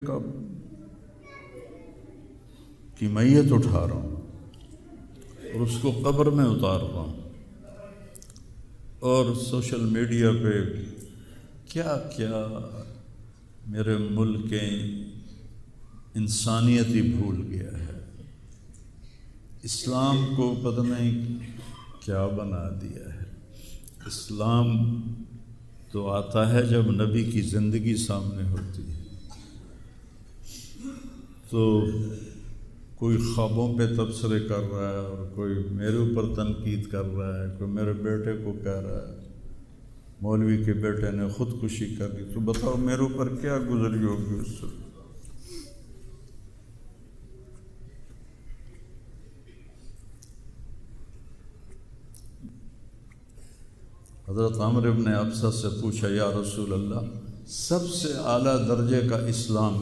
کب کی میت اٹھا رہا ہوں اور اس کو قبر میں اتار رہا ہوں، اور سوشل میڈیا پہ کیا کیا میرے ملک انسانیت ہی بھول گیا ہے، اسلام کو پتہ نہیں کیا بنا دیا ہے۔ اسلام تو آتا ہے جب نبی کی زندگی سامنے ہوتی ہے، تو کوئی خوابوں پہ تبصرے کر رہا ہے اور کوئی میرے اوپر تنقید کر رہا ہے، کوئی میرے بیٹے کو کہہ رہا ہے مولوی کے بیٹے نے خودکشی کر لی، تو بتاؤ میرے اوپر کیا گزری ہوگی اس سے۔ حضرت عمرو بن ابسہ سے پوچھا، یا رسول اللہ، سب سے اعلیٰ درجے کا اسلام